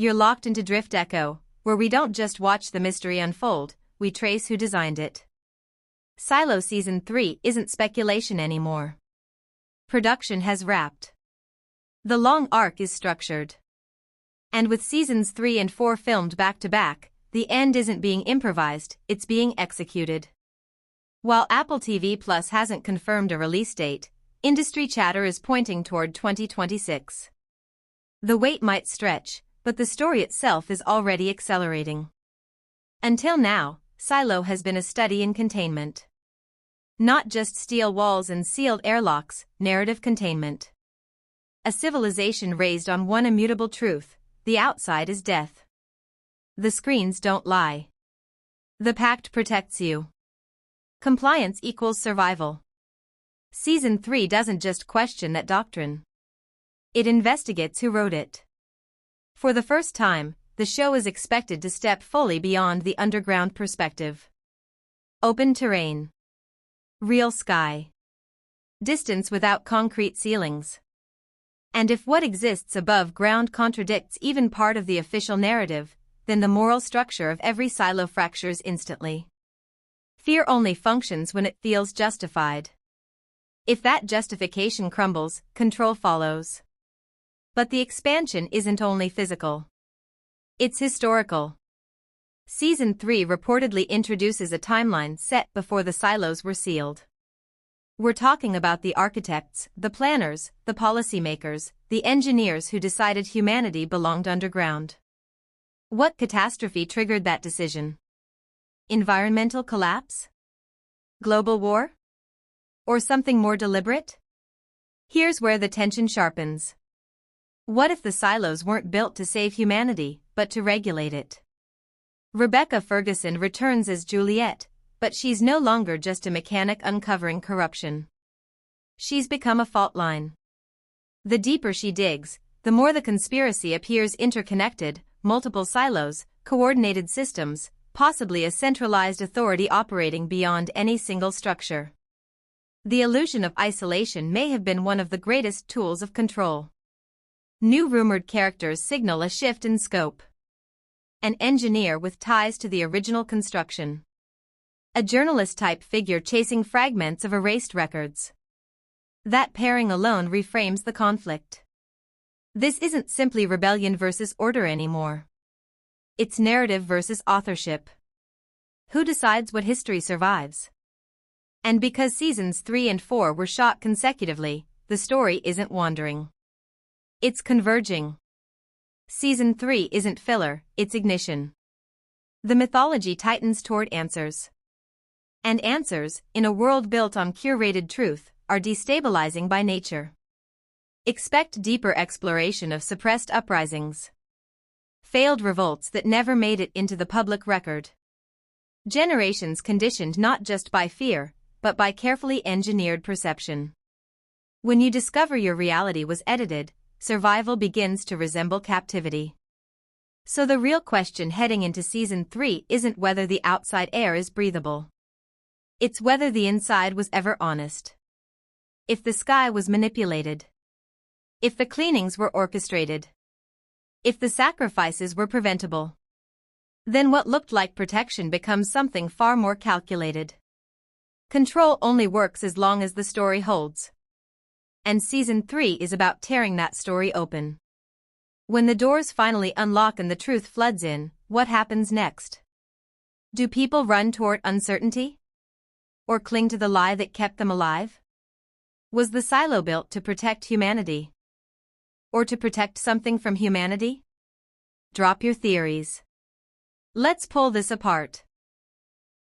You're locked into DriftEcho, where we don't just watch the mystery unfold, we trace who designed it. Silo Season 3 isn't speculation anymore. Production has wrapped. The long arc is structured. And with Seasons 3 and 4 filmed back-to-back, the end isn't being improvised, it's being executed. While Apple TV Plus hasn't confirmed a release date, industry chatter is pointing toward 2026. The wait might stretch, but the story itself is already accelerating. Until now, Silo has been a study in containment. Not just steel walls and sealed airlocks, narrative containment. A civilization raised on one immutable truth: the outside is death. The screens don't lie. The pact protects you. Compliance equals survival. Season 3 doesn't just question that doctrine. It investigates who wrote it. For the first time, the show is expected to step fully beyond the underground perspective. Open terrain. Real sky. Distance without concrete ceilings. And if what exists above ground contradicts even part of the official narrative, then the moral structure of every silo fractures instantly. Fear only functions when it feels justified. If that justification crumbles, control follows. But the expansion isn't only physical. It's historical. Season 3 reportedly introduces a timeline set before the silos were sealed. We're talking about the architects, the planners, the policymakers, the engineers who decided humanity belonged underground. What catastrophe triggered that decision? Environmental collapse? Global war? Or something more deliberate? Here's where the tension sharpens. What if the silos weren't built to save humanity, but to regulate it? Rebecca Ferguson returns as Juliet, but she's no longer just a mechanic uncovering corruption. She's become a fault line. The deeper she digs, the more the conspiracy appears interconnected: multiple silos, coordinated systems, possibly a centralized authority operating beyond any single structure. The illusion of isolation may have been one of the greatest tools of control. New rumored characters signal a shift in scope. An engineer with ties to the original construction. A journalist-type figure chasing fragments of erased records. That pairing alone reframes the conflict. This isn't simply rebellion versus order anymore. It's narrative versus authorship. Who decides what history survives? And because Seasons 3 and 4 were shot consecutively, the story isn't wandering. It's converging. Season 3 isn't filler, it's ignition. The mythology tightens toward answers. And answers, in a world built on curated truth, are destabilizing by nature. Expect deeper exploration of suppressed uprisings. Failed revolts that never made it into the public record. Generations conditioned not just by fear, but by carefully engineered perception. When you discover your reality was edited, survival begins to resemble captivity. So the real question heading into Season 3 isn't whether the outside air is breathable. It's whether the inside was ever honest. If the sky was manipulated. If the cleanings were orchestrated. If the sacrifices were preventable. Then what looked like protection becomes something far more calculated. Control only works as long as the story holds. And Season 3 is about tearing that story open. When the doors finally unlock and the truth floods in, what happens next? Do people run toward uncertainty? Or cling to the lie that kept them alive? Was the silo built to protect humanity? Or to protect something from humanity? Drop your theories. Let's pull this apart.